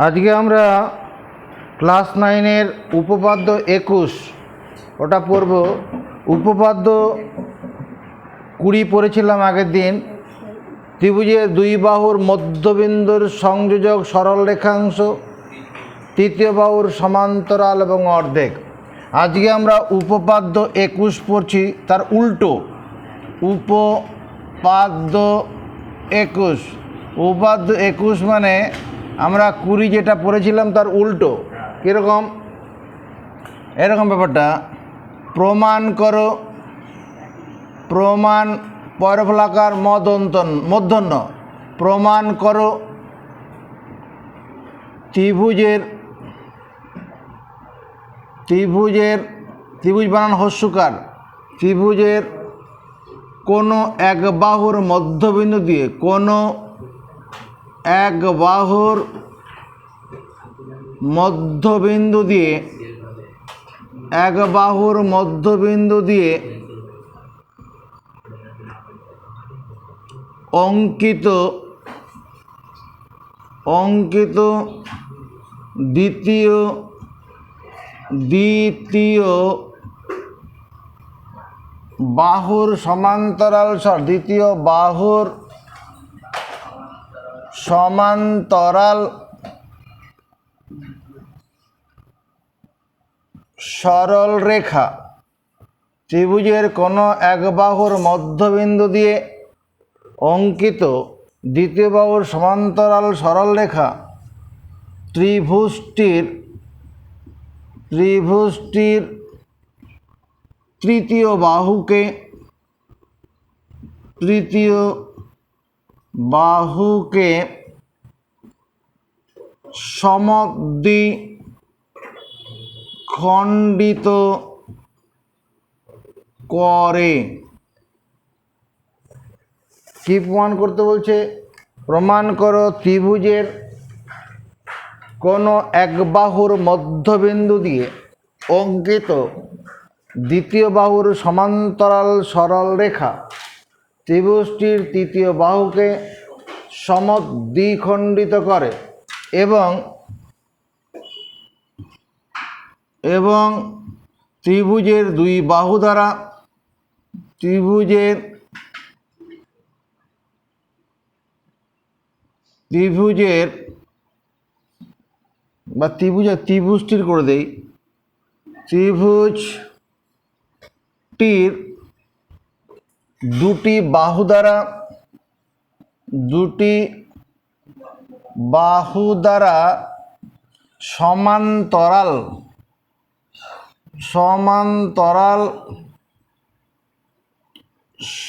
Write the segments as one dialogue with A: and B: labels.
A: আজকে আমরা ক্লাস 9-এর উপপাদ্য 21 ওটা পড়ব। উপপাদ্য 20 পড়েছিলাম আগের দিন। ত্রিভুজের দুই বাহুর মধ্যবিন্দুর সংযোজক সরল রেখাংশ, তৃতীয় বাহুর সমান্তরাল এবং অর্ধেক। আজকে আমরা উপপাদ্য 21 পড়ছি, তার উল্টো। উপপাদ্য 21 উপপাদ্য 21 মানে আমরা 20 যেটা পড়েছিলাম তার উল্টো। কীরকম? এরকম ব্যাপারটা, প্রমাণ করো, প্রমাণ পরফলাকার মূর্ধন্য, প্রমাণ করো ত্রিভুজ বানান হস্যকার, ত্রিভুজের কোনো এক বাহুর মধ্যবিন্দু দিয়ে, কোনো এক বাহুর মধ্যবিন্দু দিয়ে, এক বাহুর মধ্যবিন্দু দিয়ে অঙ্কিত দ্বিতীয় বাহুর সমান্তরাল, দ্বিতীয় বাহুর সমান্তরাল সরল রেখা, ত্রিভুজের কোনো এক বাহুর মধ্যবিন্দু দিয়ে অঙ্কিত দ্বিতীয় বাহুর সমান্তরাল সরল রেখা ত্রিভুজটির তৃতীয় বাহুকে সমদ্বিখণ্ডিত করে। কি প্রমাণ করতে বলছে? প্রমাণ করো ত্রিভুজের কোনো এক বাহুর মধ্যবিন্দু দিয়ে অঙ্কিত দ্বিতীয় বাহুর সমান্তরাল সরল রেখা ত্রিভুজটির তৃতীয় বাহুকে সমদ্বিখণ্ডিত করে এবং ত্রিভুজের দুই বাহু দ্বারা ত্রিভুজটির করে দেই, ত্রিভুজটির দুটি বাহু দ্বারা সমান্তরাল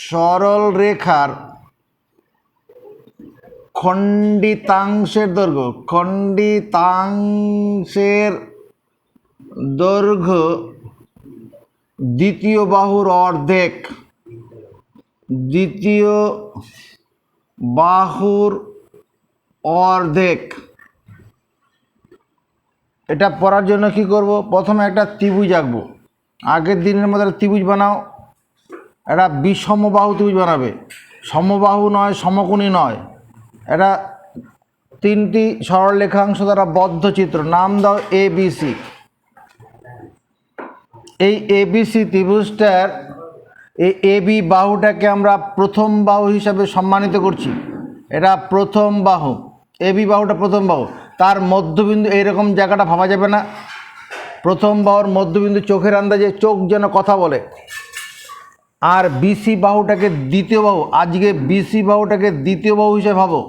A: সরল রেখার খণ্ডিতাংশের দৈর্ঘ্য দ্বিতীয় বাহুর অর্ধেক। এটা পড়ার জন্য কি করব? প্রথমে একটা ত্রিভুজ আঁকবো। আগের দিনের মধ্যে ত্রিভুজ বানাও, এটা বিষমবাহু ত্রিভুজ বানাবে, সমবাহু নয়, সমকোণী নয়। এটা তিনটি সরল রেখাংশ দ্বারা বদ্ধ চিত্র, নাম দাও ABC। এই ABC ত্রিভুজটার এই AB বাহুটাকে আমরা প্রথম বাহু হিসাবে সম্মানিত করছি। এটা প্রথম বাহু, AB বাহুটা প্রথম বাহু। তার মধ্যবিন্দু এইরকম জায়গাটা ভাবা যাবে না। প্রথম বাহুর মধ্যবিন্দু চোখের আন্দাজে, চোখ যেন কথা বলে। আর BC বাহুটাকে দ্বিতীয় বাহু, আজকে BC বাহুটাকে দ্বিতীয় বাহু হিসেবে ভাবো।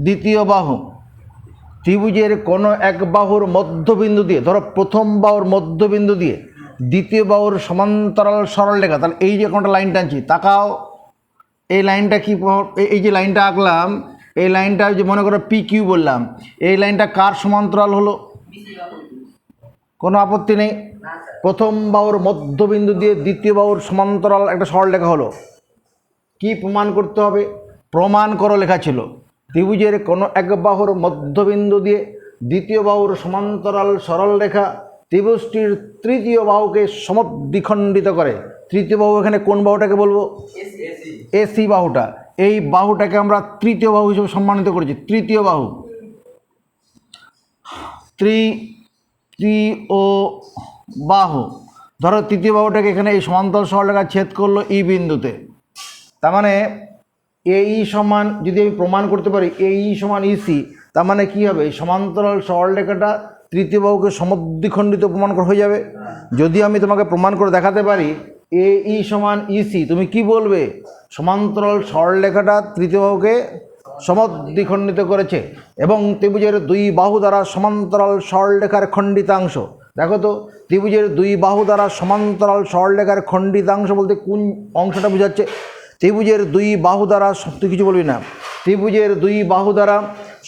A: দ্বিতীয় বাহু ত্রিভুজের কোনো এক বাহুর মধ্যবিন্দু দিয়ে, ধরো প্রথম বাহুর মধ্যবিন্দু দিয়ে দ্বিতীয় বাহুর সমান্তরাল সরল রেখা। তাহলে এই যে কোনটা লাইন টানছি, তাকাও, এই লাইনটা কি? এই যে লাইনটা আঁকলাম, এই লাইনটা যে মনে করো PQ বললাম, এই লাইনটা কার সমান্তরাল হলো? কোনো আপত্তি নেই। প্রথম বাহুর মধ্যবিন্দু দিয়ে দ্বিতীয় বাহুর সমান্তরাল একটা সরল রেখা হলো। কি প্রমাণ করতে হবে? প্রমাণ করো লেখা ছিল, ত্রিভুজের কোনো এক বাহুর মধ্যবিন্দু দিয়ে দ্বিতীয় বাহুর সমান্তরাল সরল রেখা ত্রিভুজটির তৃতীয় বাহুকে সমদ্বিখণ্ডিত করে। তৃতীয় বাহু এখানে কোন বাহুটাকে বলবো? AC বাহুটা। এই বাহুটাকে আমরা তৃতীয় বাহু হিসেবে সম্মানিত করেছি, তৃতীয় বাহু। তৃতীয় বাহু, ধরো তৃতীয় বাহুটাকে এখানে এই সমান্তরাল সরলরেখা ছেদ করলো ই বিন্দুতে, তার মানে এই সমান, যদি আমি প্রমাণ করতে পারি এই সমান ইসি, তার মানে কী হবে, এই সমান্তরাল সরলরেখাটা তৃতীয় বাহুকে সমদ্বিখণ্ডিত প্রমাণ করা হয়ে যাবে। যদি আমি তোমাকে প্রমাণ করে দেখাতে পারি এই সমান ইসি, তুমি কি বলবে, সমান্তরাল সরলরেখাটা তৃতীয় বাহুকে সমদ্বিখণ্ডিত করেছে এবং ত্রিভুজের দুই বাহু দ্বারা সমান্তরাল সরলরেখার খণ্ডিতাংশ, দেখো তো ত্রিভুজের দুই বাহু দ্বারা সমান্তরাল সরলরেখার খণ্ডিতাংশ বলতে কোন অংশটা বোঝাচ্ছে, ত্রিভুজের দুই বাহু দ্বারা, তুই কিছু বলবি না, ত্রিভুজের দুই বাহু দ্বারা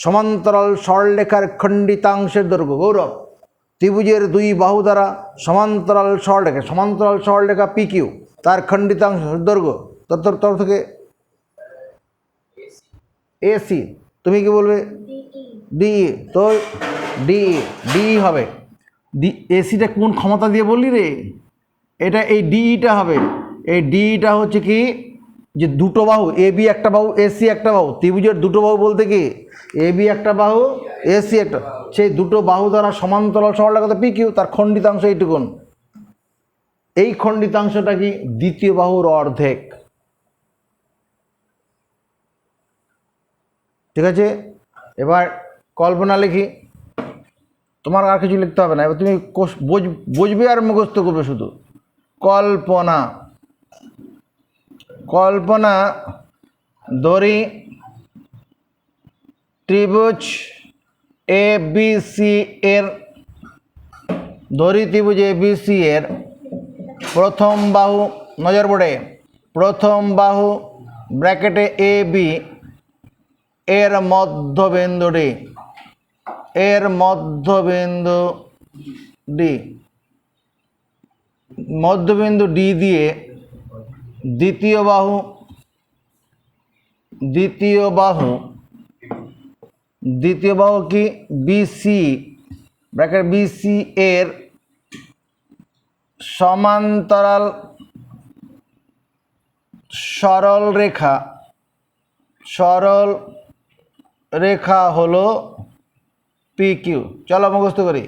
A: সমান্তরাল সরলরেখার খণ্ডিতাংশের দৈর্ঘ্য, গৌরব, ত্রিভুজের দুই বাহু দ্বারা সমান্তরাল সরলরেখা পি কিউ, তার খণ্ডিতাংশের দৈর্ঘ্য তোর থেকে এসি, তুমি কি বলবে, ডিই, তো ডিই হবে, এসিটা কোন ক্ষমতা দিয়ে বললি রে, এটা এই ডিইটা হবে, এই ডিইটা হচ্ছে কি, যে দুটো বাহু এ বি একটা বাহু এসি একটা বাহু, ত্রিভুজের দুটো বাহু বলতে কি এ বি একটা বাহু এসি একটা, সেই দুটো বাহু দ্বারা সমান্তরাল সরলরেখা পি কিউ, তার খণ্ডিতাংশ এইটুকুন, এই খণ্ডিতাংশটা কি দ্বিতীয় বাহুর অর্ধেক। ঠিক আছে, এবার কল্পনা লিখি, তোমার আর কিছু লিখতে হবে না, এবার তুমি বুঝবে আর মুখস্থ করবে শুধু। কল্পনা ধরি ত্রিভুজ এ বি সি এর, প্রথম বাহু, নজর বোর্ডে, প্রথম বাহু ব্র্যাকেটে এ বি এর মধ্যবিন্দু ডি দিয়ে দ্বিতীয় বাহু কি বিসি ব্র্যাকেট বিসি এর সমান্তরাল সরল রেখা হলো পি কিউ। চলো মুখস্থ করি,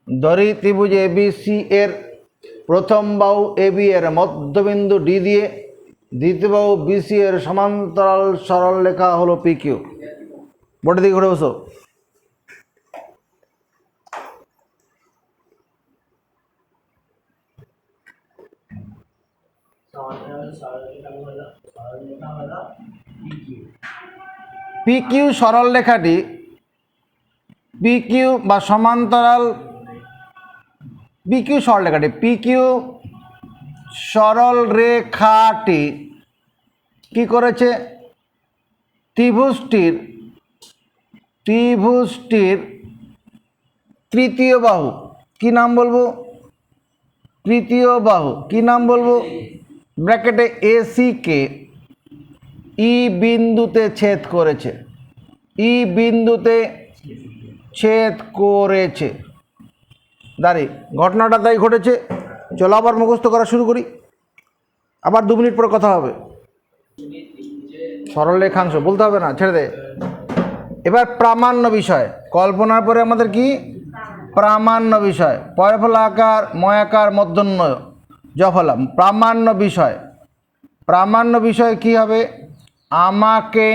A: ধরি ত্রিভুজ এ বি সি এর প্রথম বাহু এ বি এর মধ্যবিন্দু ডি দিয়ে দ্বিতীয় বাহু বিসি এর সমান্তরাল সরল রেখা হলো পি কিউ। বোর্ডের দিকে ঘুরে বসো। পি কিউ সরল রেখাটি, পি কিউ বা সমান্তরাল পি কিউ সরল রেখাটি কি করেছে, ত্রিভুজটির তৃতীয় বাহু, কি নাম বলবো, ব্র্যাকেটে এসি কে ই বিন্দুতে ছেদ করেছে, দাঁড়ি ঘটনাটা তাই ঘটেছে। চলো আবার মুখস্থ করা শুরু করি, আবার 2 মিনিট পর কথা হবে। সরল রেখাংশ বলতে হবে না, ছেড়ে দে। এবার প্রামাণ্য বিষয়, কল্পনার পরে আমাদের কি প্রামাণ্য বিষয়, পয়ফলা আকার ময়াকার মধ্যন্য জফলা। প্রামাণ্য বিষয় কি হবে, আমাকে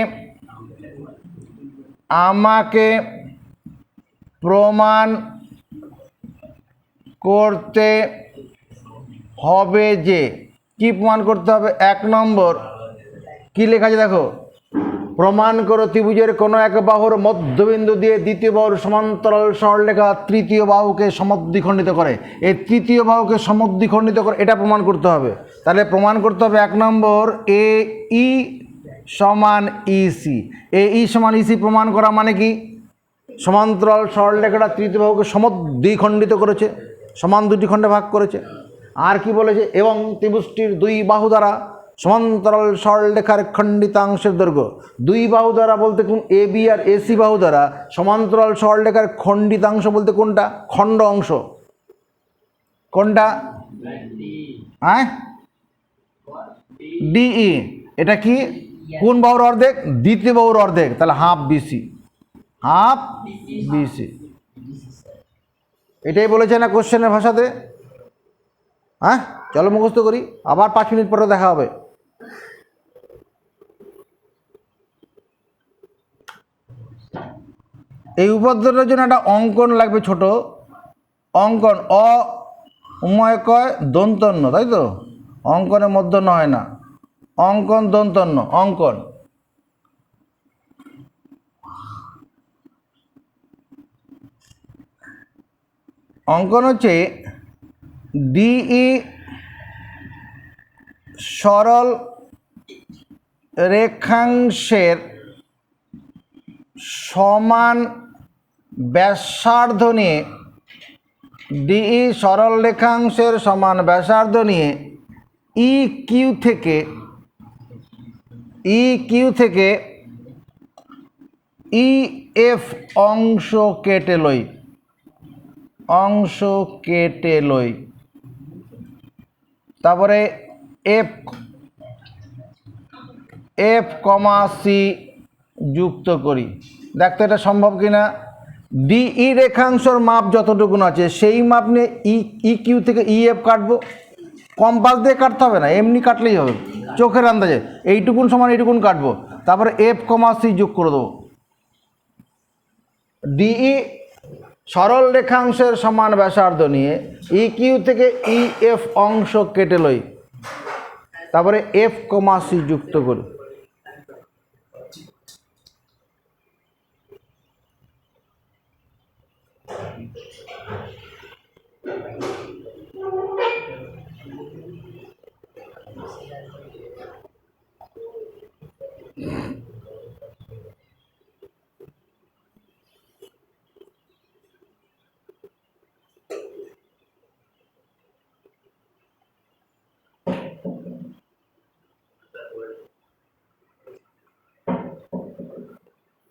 A: প্রমাণ করতে হবে যে, কি প্রমাণ করতে হবে, 1 নম্বর কি লেখা আছে দেখো, প্রমাণ করো ত্রিভুজের কোনো এক বাহুর মধ্যবিন্দু দিয়ে দ্বিতীয় বাহুর সমান্তরাল সরলরেখা তৃতীয় বাহুকে সমদ্বিখণ্ডিত করে। এই তৃতীয় বাহুকে সমদ্বিখণ্ডিত করে এটা প্রমাণ করতে হবে। তাহলে প্রমাণ করতে হবে 1 নম্বর এ ই সমান ইসি। এ ই সমান ইসি প্রমাণ করা মানে কি, সমান্তরাল সরলরেখাটা তৃতীয় বাহুকে সমদ্বিখণ্ডিত করেছে, সমান 2টি খণ্ডে ভাগ করেছে। আর কি বলেছে, এবং ত্রিভুজটির 2 বাহু দ্বারা সমান্তরাল সরলরেখার খণ্ডিতাংশের দৈর্ঘ্য। 2 বাহু দ্বারা বলতে কোন, এ বি আর এসি বাহু দ্বারা সমান্তরাল সরলরেখার খণ্ডিতাংশ বলতে কোনটা, খণ্ড অংশ কোনটা, হ্যাঁ ডিই। এটা কি কোন বাহুর অর্ধেক, দ্বিতীয় বাহুর অর্ধেক, তাহলে হাফ বিসি। Half BC. এটাই বলেছে না কোশ্চেনের ভাষাতে? হ্যাঁ, চলো মুখস্থ করি, আবার 5 মিনিট পরে দেখা হবে। এই উপপাদ্যটার জন্য একটা অঙ্কন লাগবে, ছোট অঙ্কন। উময়কয় দন্তন্য, তাই তো? অঙ্কনের মধ্যন্য হয় না, অঙ্কন দন্তন্য। অঙ্কন অঙ্কন হচ্ছে ডিই সরল রেখাংশের সমান ব্যাসার্ধ নিয়ে, ডিই সরল রেখাংশের সমান ব্যাসার্ধ নিয়ে ই কিউ থেকে ই এফ অংশ কেটে লই, তারপরে এফ কমা সি যুক্ত করি। দেখতে এটা সম্ভব কিনা। ডিই রেখাংশর মাপ যতটুকুন আছে সেই মাপ নিয়ে ই কিউ থেকে ই এফ কাটবো। কম্পাস দিয়ে কাটতে হবে না, এমনি কাটলেই হবে, চোখের আন্দাজে এইটুকুন সমান এইটুকুন কাটবো, তারপরে এফ কমা সি যোগ করে দেবো। ডিই সরল রেখাংশের সমান ব্যাসার্ধ নিয়ে ই কিউ থেকে ই এফ অংশ কেটে লই, তারপরে এফ কমা সি যুক্ত করি।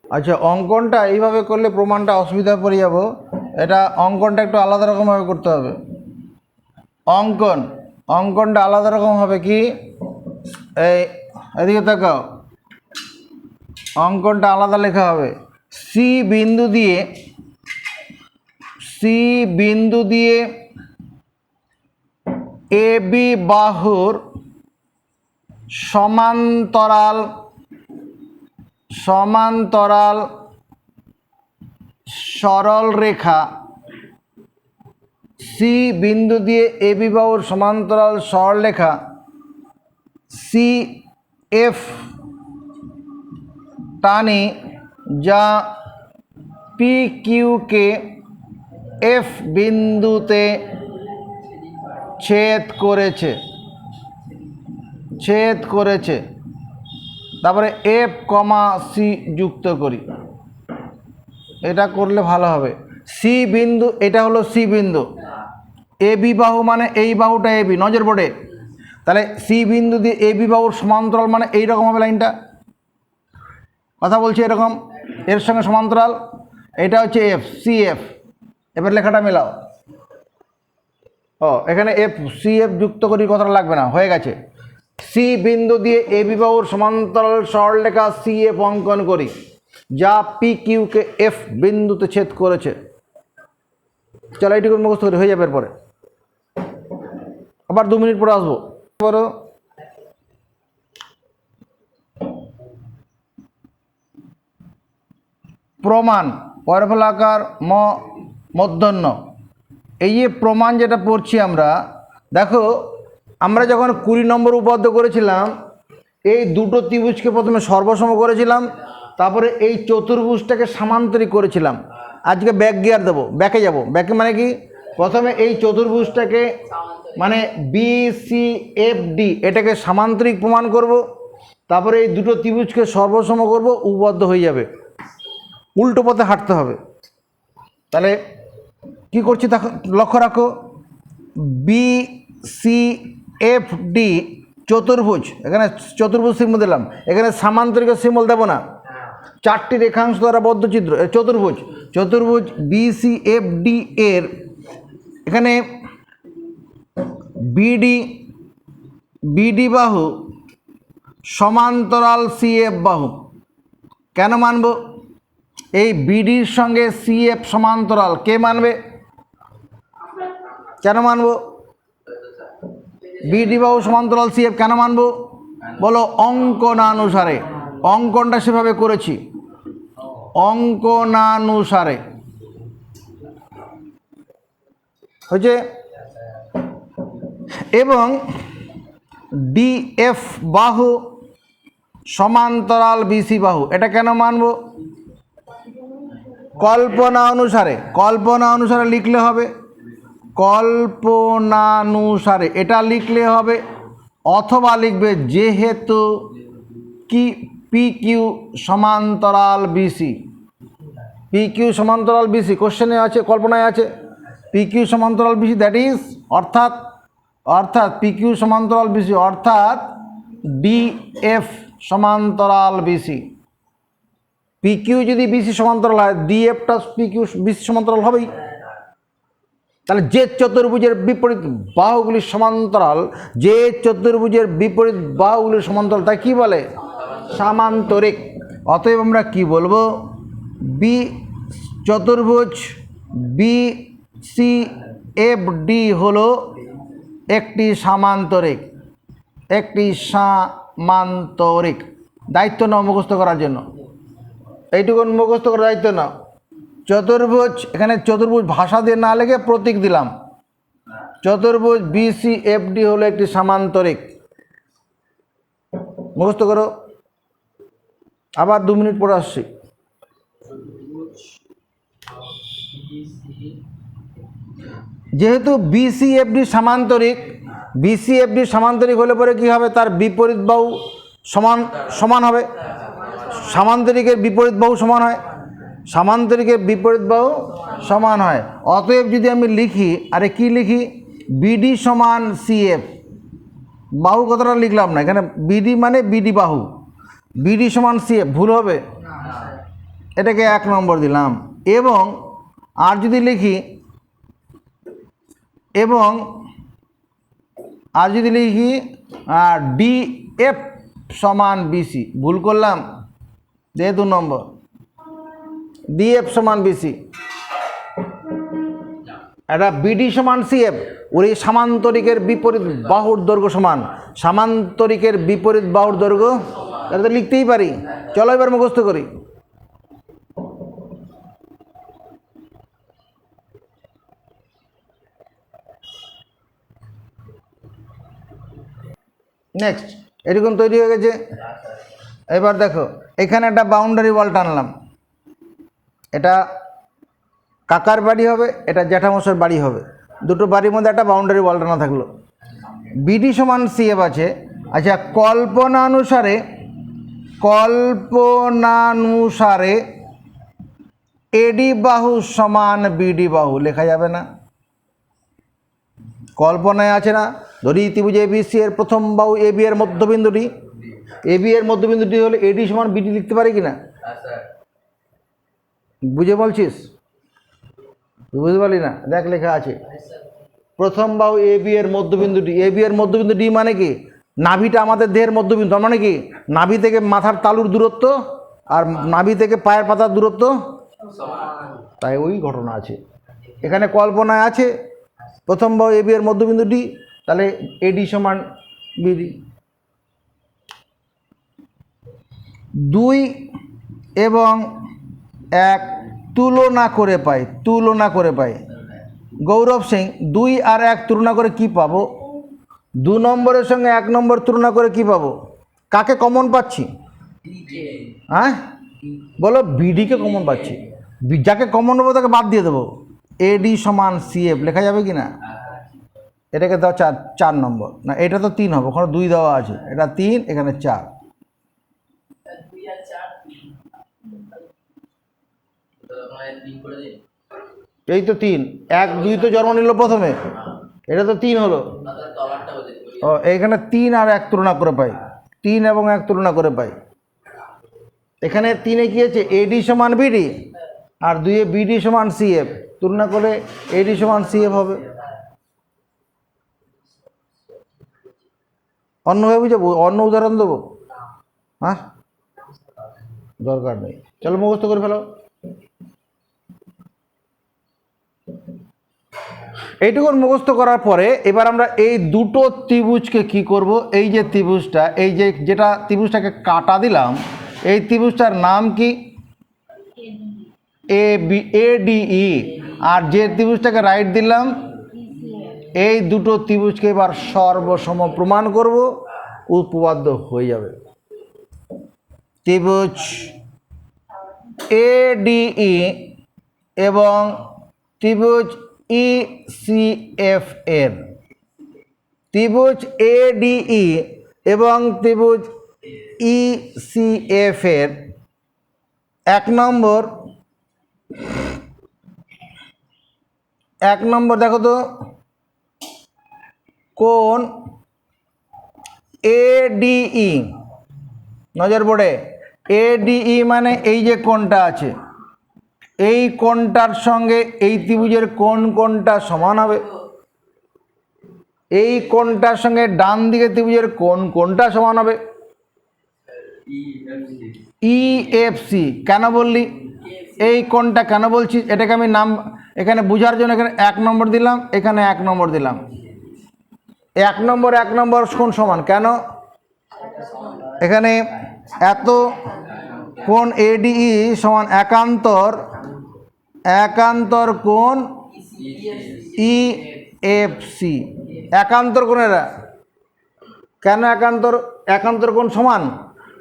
A: আচ্ছা, অঙ্কনটা এইভাবে করলে প্রমাণটা অসুবিধায় পড়ে যাব। এটা অঙ্কনটা একটু আলাদা রকমভাবে করতে হবে। অঙ্কনটা আলাদা রকম হবে কি, এই এদিকে তাকাও, অঙ্কনটা আলাদা লেখা হবে। সি বিন্দু দিয়ে এ বি বাহুর সমান্তরাল সরল রেখা, সি বিন্দু দিয়ে এ বি বাহুর সমান্তরাল সরল রেখা সি এফ টানে যা পি কিউকে এফ বিন্দুতে ছেদ করেছে, তারপরে এফ কমা সি যুক্ত করি। এটা করলে ভালো হবে। সি বিন্দু, এটা হলো সি বিন্দু, এ বি বাহু মানে এই বাহুটা এ বি, নজর বোর্ডে। তাহলে সি বিন্দু দিয়ে এ বি বাহুর সমান্তরাল মানে এইরকম হবে লাইনটা, কথা বলছি এরকম, এর সঙ্গে সমান্তরাল। এটা হচ্ছে এফ, সি এফ। এবার লেখাটা মেলাও। এখানে এফ সি এফ যুক্ত করি, কথাটা লাগবে না, হয়ে গেছে। সি বিন্দু দিয়ে এ বি বাহুর সমান্তরাল সরলরেখা সি এফ অঙ্কন করি যা পি কিউকে এফ বিন্দুতে ছেদ করেছে। চলো এইটুকু মুখস্থ করি, হয়ে যাবে। এরপরে আবার 2 মিনিট পরে আসবো। প্রমাণ পরফলাকার মূর্ধন্য। এই যে প্রমাণ যেটা পড়ছি আমরা, দেখো আমরা যখন 20 নম্বর উপপাদ্য করেছিলাম, এই দুটো ত্রিভুজকে প্রথমে সর্বসম করেছিলাম, তারপরে এই চতুর্ভুজটাকে সামান্তরিক করেছিলাম। আজকে ব্যাক গিয়ার দেবো, ব্যাকে যাব। ব্যাকে মানে কি, প্রথমে এই চতুর্ভুজটাকে মানে বি সি এফ ডি এটাকে সামান্তরিক প্রমাণ করব, তারপরে এই দুটো ত্রিভুজকে সর্বসম করব, উপপাদ্য হয়ে যাবে। উল্টো পথে হাঁটতে হবে। তাহলে কি করছি দেখো, লক্ষ্য রাখো, বি সি এফ ডি চতুর্ভুজ, এখানে চতুর্ভুজ সিম্বল দিলাম, এখানে সামান্তরিক সিম্বল দেবো না, 4টি রেখাংশ দ্বারা বদ্ধ চিত্র চতুর্ভুজ বি সি এফ ডি এর এখানে বিডি বাহু সমান্তরাল সি এফ বাহু। কেন মানব, এই বিডির সঙ্গে সিএফ সমান্তরাল, কে মানবে? কেন মানবো? বিডি বাহু সমান্তরাল সিএফ কেন মানবো বলো? অঙ্কনানুসারে, অঙ্কনটা সেভাবে করেছি, অঙ্কনানুসারে হয়েছে। এবং ডিএফ বাহু সমান্তরাল বিসি বাহু, এটা কেন মানব? কল্পনা অনুসারে, কল্পনা অনুসারে লিখলে হবে, কল্পনানুসারে এটা লিখলে হবে, অথবা লিখবে যেহেতু কি পি কিউ সমান্তরাল বিসি, পি কিউ সমান্তরাল বিসি কোশ্চেনে আছে, কল্পনায় আছে পি কিউ সমান্তরাল বিসি, দ্যাট ইজ অর্থাৎ অর্থাৎ পি কিউ সমান্তরাল বিসি অর্থাৎ ডিএফ সমান্তরাল বিসি। পি কিউ যদি বিসি সমান্তরাল হয়, ডিএফটা পি কিউ বিসি সমান্তরাল হবেই। তাহলে যে চতুর্ভুজের বিপরীত বাহুগুলি সমান্তরাল, যে চতুর্ভুজের বিপরীত বাহুগুলি সমান্তরাল, তাই কি বলে? সামান্তরিক। অতএব আমরা কি বলবো? বি চতুর্ভুজ বি সি এফ ডি হলো একটি সামান্তরিক, একটি সামান্তরিক। দায়িত্ব নাও মুখস্থ করার জন্য, এইটুকু মুখস্থ করার দায়িত্ব নাও। চতুর্ভুজ, এখানে চতুর্ভুজ ভাষা দিয়ে না লেগে প্রতীক দিলাম। চতুর্ভুজ বিসি এফ ডি হলো একটি সামান্তরিক, মুখস্থ করো। আবার 2 মিনিট পরে আসছি। যেহেতু বিসিএফডি সামান্তরিক, বিসিএফডি সামান্তরিক হলে পরে কি হবে? তার বিপরীত বাহু সমান সমান হবে। সামান্তরিকের বিপরীত বাহু সমান হয়, সামান্তরিকের বিপরীত বাহু সমান হয়। অতএব যদি আমি লিখি, আরে কি লিখি? বিডি সমান সিএফ, বাহু কথাটা লিখলাম না এখানে, বিডি মানে বিডি বাহু, বিডি সমান সিএফ, ভুল হবে? এটাকে 1 নম্বর দিলাম। এবং আর যদি লিখি, এবং আর যদি লিখি ডিএফ সমান বিসি, ভুল করলাম, দিয়ে 2 নম্বর। ডিএফ সমান বিসি, এটা বিডি সমান সিএফ, ওর এই সামান্তরিকের বিপরীত বাহুর দৈর্ঘ্য সমান, সামান্তরিকের বিপরীত বাহুর দৈর্ঘ্য, এটা তো লিখতেই পারি। চলো এবার মুখস্থ করি। নেক্সট, এরকম তৈরি হয়ে গেছে। এবার দেখো, এখানে একটা বাউন্ডারি ওয়াল টানলাম, এটা কাকার বাড়ি হবে, এটা জ্যাঠামশার বাড়ি হবে, দুটো বাড়ির মধ্যে একটা বাউন্ডারি ওয়াল টানা থাকলো। বিডি সমান সিএফ আছে। আচ্ছা, কল্পনানুসারে, কল্পনানুসারে এডি বাহু সমান বিডি বাহু লেখা যাবে না? কল্পনায় আছে না? ধরি ত্রিভুজ এবিসি এর প্রথম বাহু এবি এর মধ্যবিন্দুটি, এবি এর মধ্যবিন্দুটি হলে এডি সমান বিডি লিখতে পারি কিনা? বুঝে বলছিস? বুঝতে পারলি না? দেখ লেখা আছে প্রথম বাহু এবি এর মধ্যবিন্দুটি, এবি এর মধ্যবিন্দু ডি মানে কি? নাভিটা আমাদের দেহের মধ্যবিন্দু, মানে কি নাভি থেকে মাথার তালুর দূরত্ব আর নাভি থেকে পায়ের পাতার দূরত্ব, তাই ওই ঘটনা আছে এখানে। কল্পনায় আছে প্রথম বাহু এবি এর মধ্যবিন্দু ডি, তাহলে এডি সমান বিডি। 2 এবং 1 তুলনা করে পাই, তুলনা করে পাই। গৌরব সিং, 2 আর 1 তুলনা করে কি পাবো? 2 নম্বরের সঙ্গে 1 নম্বর তুলনা করে কি পাবো? কাকে কমন পাচ্ছি? হ্যাঁ বলো, বিডিকে কমন পাচ্ছি। যাকে কমন নেবো তাকে বাদ দিয়ে দেবো। এডি সমান সিএফ লেখা যাবে কি না? এটাকে দাও 4 নম্বর, না এটা তো 3 হবে, ওখানে 2 দেওয়া আছে, এটা 3, এখানে 4। এই তো 3, 1 2 তো জন্ম নিল প্রথমে, এটা তো 3 হলো। ও এইখানে 3 আর 1 তুলনা করে পাই, 3 এবং 1 তুলনা করে পাই। এখানে 3-এ কি আছে? এডি সমান বিডি, আর 2-এ বিডি সমান সিএফ, তুলনা করে এডি সমান সিএফ হবে। অন্যভাবে বুঝাবো? অন্য উদাহরণ দেবো? হ্যাঁ, দরকার নেই, চলো মুখস্থ করে ফেলো। এইটুকুন মুখস্থ করার পরে এবার আমরা এই দুটো ত্রিভুজকে কি করব, এই যে ত্রিভুজটা, এই যে যেটা ত্রিভুজটাকে কাটা দিলাম, এই ত্রিভুজটার নাম কি? ADE। আর যে ত্রিভুজটাকে রাইট দিলাম, এই দুটো ত্রিভুজকে এবার সর্বসম প্রমাণ করব, উপপাদ্য হয়ে যাবে। ত্রিভুজ ADE এবং ত্রিভুজ ECF এর, ত্রিভুজ ADE এবং ত্রিভুজ ECF এর এক নম্বর দেখো তো, কোণ ADE, নজর পড়ে, ADE মানে এই যে কোণটা আছে, এই কোণটার সঙ্গে এই ত্রিভুজের কোণটা সমান হবে। এই কোণটার সঙ্গে ডান দিকে ত্রিভুজের কোণটা সমান হবে। EFC কেন বললি? এই কোণটা কেন বলছি এটাকে আমি নাম এখানে বোঝার জন্য এখানে 1 নম্বর দিলাম, এখানে 1 নম্বর দিলাম। 1 নম্বর কোণ সমান কেন? এখানে এত কোণ ADE সমান একান্তর কোণ EFC। একান্তর কোণেরা কেন একান্তর কোণ সমান?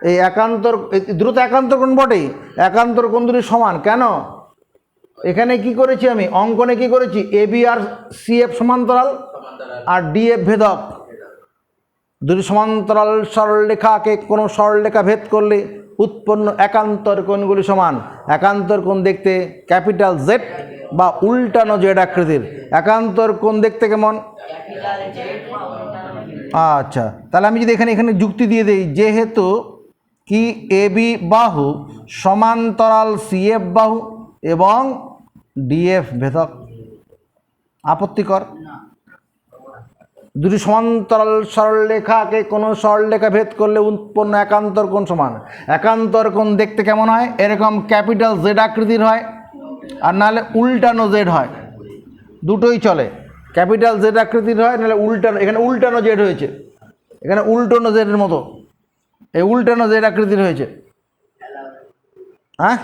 A: এই দ্রুত একান্তর কোণ বটেই, একান্তর কোণ দুটি সমান কেন? এখানে কি করেছি আমি অঙ্কনে, কি করেছি? AB আর CF সমান্তরাল আর DF ভেদক। দুটি সমান্তরাল সরলরেখাকে কোনো সরলরেখা ভেদ করলে উৎপন্ন একান্তর কোণগুলি সমান। একান্তর কোণ দেখতে ক্যাপিটাল Z বা উল্টানো Z আকৃতির। একান্তর কোণ দেখতে কেমন? আচ্ছা, তাহলে আমি যদি এখানে যুক্তি দিয়ে দিই, যেহেতু কি AB বাহু সমান্তরাল CF বাহু এবং DF ভেদক, আপত্তিকর? দুটি সমান্তরাল সরলরেখাকে কোনো সরলরেখা ভেদ করলে উৎপন্ন একান্তর কোণ সমান। একান্তর কোণ দেখতে কেমন হয়? এরকম ক্যাপিটাল Z আকৃতির হয়, আর নাহলে উল্টানো Z হয়, দুটোই চলে। ক্যাপিটাল Z আকৃতির হয়, নাহলে উল্টানো, এখানে উল্টানো Z হয়েছে, এখানে উল্টানো Z এর মতো, এই উল্টানো Z আকৃতির হয়েছে। হ্যাঁ,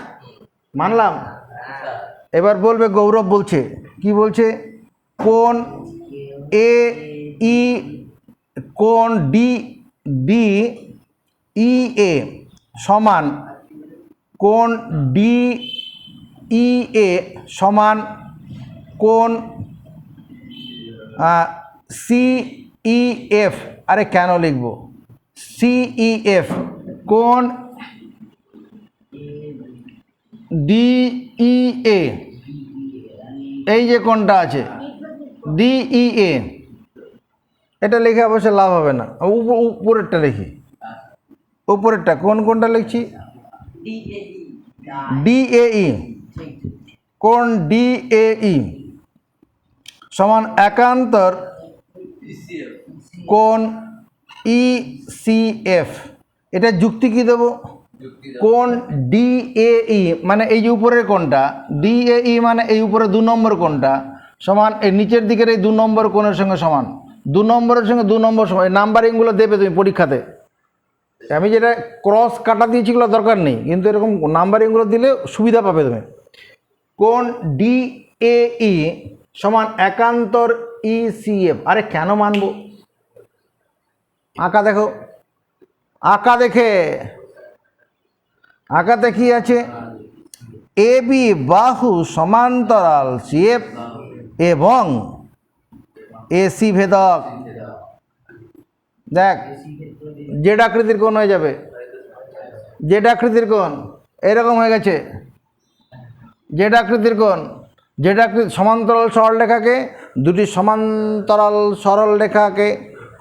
A: মানলাম। এবার বলবে, গৌরব বলছে, কি বলছে? কোণ DEA সমান কোণ DEA সমান কোণ CEF। আরে কেন লিখব CEF? কোণ DEA, এই যে কোণটা আছে DEA, এটা লিখে অবশ্য লাভ হবে না, উপরেরটা লিখি। উপরেরটা কোনটা লিখছি? DAE। কোণ DAE সমান একান্তর কোণ ECF। এটা যুক্তি কি দেব? কোণ DAE মানে এই যে উপরের কোণটা, DAE মানে এই উপরে 2 নম্বর কোণটা সমান এই নিচের দিকের এই 2 নম্বর কোণের সঙ্গে সমান। 2 নম্বরের সঙ্গে 2 নম্বর সমান। এই নাম্বারিংগুলো দেবে তুমি পরীক্ষাতে। আমি যেটা ক্রস কাটা দিয়েছি এগুলো দরকার নেই, কিন্তু এরকম নাম্বারিংগুলো দিলে সুবিধা পাবে তুমি। কোণ DAE সমান একান্তর ECF। আরে কেন মানব? আঁকা দেখো, আঁকাতে কি আছে? AB বাহু সমান্তরাল CF এবং AC ভেদক। দেখ, জেড আকৃতির কোণ হয়ে যাবে, জেড আকৃতির কোণ এরকম হয়ে গেছে, জেড আকৃতির কোণ। জেড আকৃতি সমান্তরাল সরলরেখাকে, দুটি সমান্তরাল সরলরেখাকে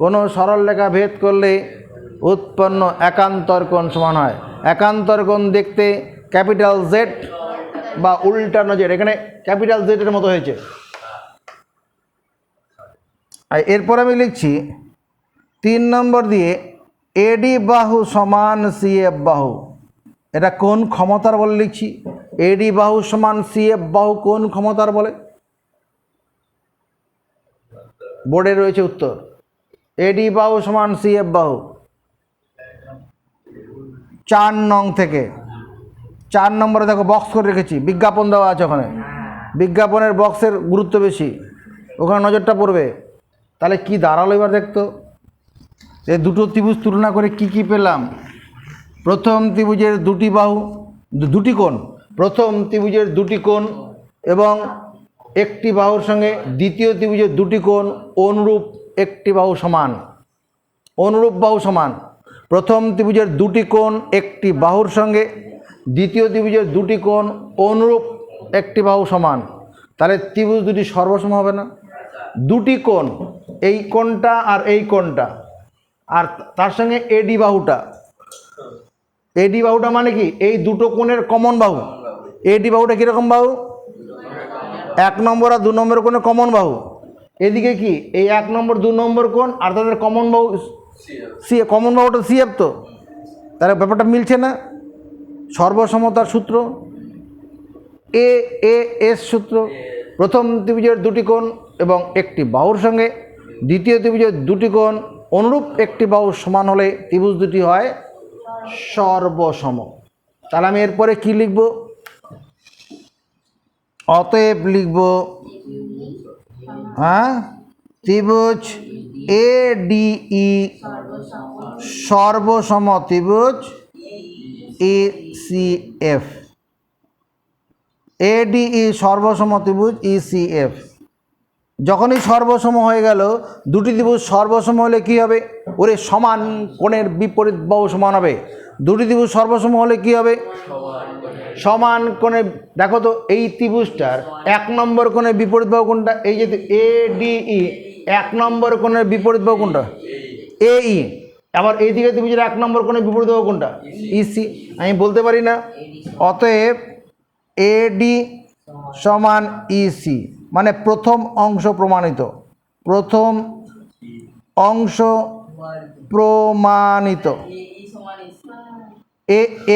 A: কোনো সরলরেখা ভেদ করলে উৎপন্ন একান্তর কোণ সমান হয়। একান্তর কোণ দেখতে ক্যাপিটাল Z বা উল্টানো Z, এখানে ক্যাপিটাল Z এর মতো হয়েছে। আর এরপর আমি লিখছি 3 নম্বর দিয়ে AD বাহু সমান CF বাহু। এটা কোন ক্ষমতার বলে লিখছি? AD বাহু সমান CF বাহু কোন ক্ষমতার বলে? বোর্ডে রয়েছে উত্তর। এডি বাহু সমান সিএফ বাহু। 4 নং থেকে 4 নম্বরে দেখো বক্স করে রেখেছি, বিজ্ঞাপন দেওয়া আছে ওখানে, বিজ্ঞাপনের বক্সের গুরুত্ব বেশি, ওখানে নজরটা পড়বে। তাহলে কি দাঁড়ালো এবার দেখতো, এই দুটো ত্রিভুজ তুলনা করে কি কি পেলাম। প্রথম ত্রিভুজের দুটি বাহু, দুটি কোণ, প্রথম ত্রিভুজের দুটি কোণ এবং একটি বাহুর সঙ্গে দ্বিতীয় ত্রিভুজের দুটি কোণ অনুরূপ, একটি বাহু সমান, অনুরূপ বাহু সমান। প্রথম ত্রিভুজের দুটি কোণ একটি বাহুর সঙ্গে দ্বিতীয় ত্রিভুজের দুটি কোণ অনুরূপ, একটি বাহু সমান। তাহলে ত্রিভুজ দুটি সর্বসম হবে না? দুটি কোণ, এই কোণটা আর এই কোণটা, আর তার সঙ্গে এডি বাহুটা, এডি বাহুটা মানে কি এই দুটো কোণের কমন বাহু। এডি বাহুটা কীরকম বাহু? 1 নম্বর আর 2 নম্বর কোণের কমন বাহু। এদিকে কি এই 1 নম্বর 2 নম্বর কোণ আর তাদের কমন বাহু সি, কমন বাহুটা সিএফ। তো তাহলে ব্যাপারটা মিলছে না। সর্বসমতার সূত্র এ এ এস সূত্র, প্রথম ত্রিভুজের দুটি কোণ এবং একটি বাহুর সঙ্গে দ্বিতীয় ত্রিভুজের দুটি কোণ অনুরূপ, একটি বাহু সমান হলে ত্রিভুজ দুটি হয় সর্বসম। তাহলে আমি এরপরে কি লিখব? অতএব লিখব, হ্যাঁ, ত্রিভুজ এ ডি ই সর্বসম ত্রিভুজ এ সি এফ। এডিই সর্বসম ত্রিভুজ ইসিএফ। যখনই সর্বসম হয়ে গেল, দুটি ত্রিভুজ সর্বসম হলে কি হবে? ওরে সমান কোণের বিপরীত বাহু সমান হবে। দুটি ত্রিভুজ সর্বসম হলে কি হবে? সমান কোণে। দেখো তো এই ত্রিভুজটার 1 নম্বর কোণের বিপরীত বাহু কোনটা? এই যে এডিই, 1 নম্বর কোণের বিপরীত বাহু কোনটা? এই। আবার এইদিকে ত্রিভুজের 1 নম্বর কোণের বিপরীত বাহু কোনটা? ইসি। আমি বলতে পারি না? অতএব এডি সমান ইসি, মানে প্রথম অংশ প্রমাণিত, প্রথম অংশ প্রমাণিত।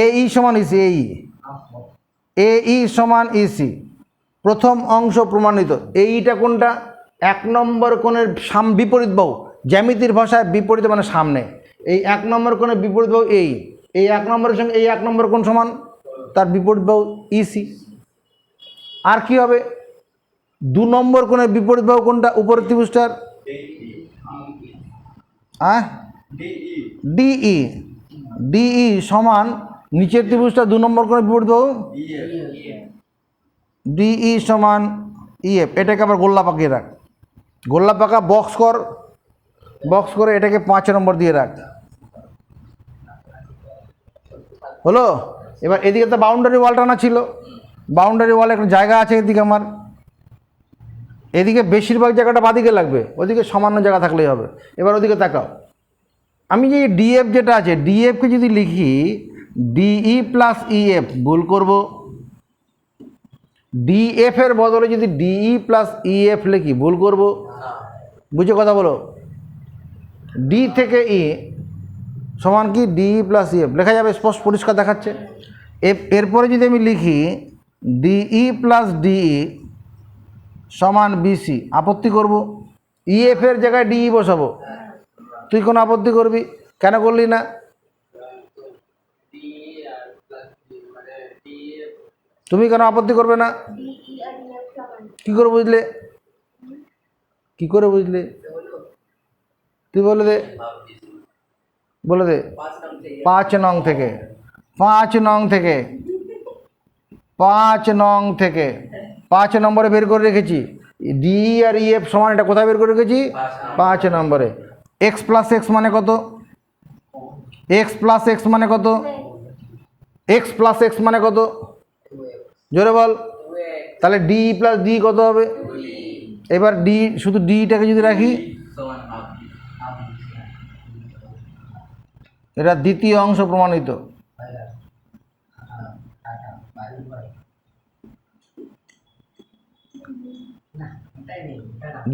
A: এই সমান ইসি, এই সমান ইসি, প্রথম অংশ প্রমাণিত। এইটা কোনটা? 1 নম্বর কোণের বিপরীত বাহু, জ্যামিতির ভাষায় বিপরীত মানে সামনে। এই 1 নম্বর কোণের বিপরীত বাহু এই 1 নম্বরের সঙ্গে এই 1 নম্বর কোণ সমান, তার বিপরীত বাহু ইসি। আর কি হবে? 2 নম্বর কোণের বিপরীত বাহু কোনটা উপরের ত্রিভুজটার? ডিই। ডিই সমান নিচের ত্রিভুজটা 2 নম্বর কোণের বিপরীত বাহু ডিই সমান ইএফ। এটাকে আবার গোল্লা পাকিয়ে রাখ, গোল্লা পাকা বক্স কর, বক্স করে এটাকে 5 নম্বর দিয়ে রাখ। হলো? এবার এদিকে তো বাউন্ডারি ওয়াল টানা ছিল, বাউন্ডারি ওয়ালে একটা জায়গা আছে এদিকে আমার, এদিকে বেশিরভাগ জায়গাটা বাদিকে লাগবে, ওদিকে সামান্য জায়গা থাকলেই হবে। এবার ওদিকে তাকাও, আমি যে ডিএফ যেটা আছে, ডিএফকে যদি লিখি ডিই প্লাস ইএফ, ভুল করব। ডিএফ এর বদলে যদি ডিই প্লাস ইএফ লিখি, ভুল করব। বুঝে কথা বলো? ডি থেকে ই সমান কি ডিই প্লাস ইএফ লেখা যাবে, স্পষ্ট পরিষ্কার দেখাচ্ছে। এরপরে যদি আমি লিখি ডিই প্লাস ডিই সমান বিসি, আপত্তি করব? ইএফ এর জায়গায় ডিই বসাবো, তুই কোনো আপত্তি করবি? কেন করলি না? তুমি কেন আপত্তি করবে না? কি করে বুঝলে? কি করে বুঝলে? তুই বলে দে, বলে দে। 5 নং থেকে, 5 নং থেকে, 5 নং থেকে 5 নম্বরে বের করে রেখেছি ডি আর ইএফ সমান। এটা কোথায় বের করে রেখেছি? 5 নম্বরে। এক্স প্লাস এক্স মানে কত? এক্স প্লাস এক্স মানে কত? এক্স প্লাস এক্স মানে কত? জোরে বল। তাহলে ডি প্লাস ডি কত হবে? এবার ডি, শুধু ডিটাকে যদি রাখি, এটা দ্বিতীয় অংশ প্রমাণিত।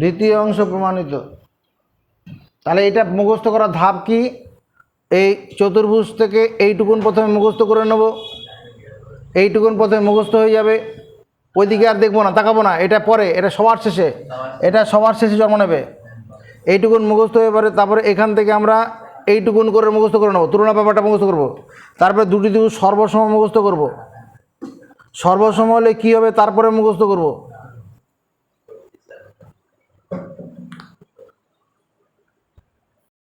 A: দ্বিতীয় অংশ প্রমাণিত। তাহলে এটা মুখস্থ করার ধাপ কি? এই চতুর্ভুজ থেকে এইটুকুন প্রথমে মুখস্থ করে নেব, এইটুকুন প্রথমে মুখস্থ হয়ে যাবে, ওইদিকে আর দেখবো না, তাকাবো না। এটা পরে, এটা সবার শেষে, এটা সবার শেষে জন্ম নেবে। এইটুকুন মুখস্থ হয়ে পারে। তারপরে এখান থেকে আমরা এইটুকুন করে মুখস্থ করে নেবো, তুলনা ব্যাপারটা মুখস্থ করব। তারপরে দুটি দিকে সর্বসম মুখস্থ করব। সর্বসম হলে কী হবে তারপরে মুখস্থ করব।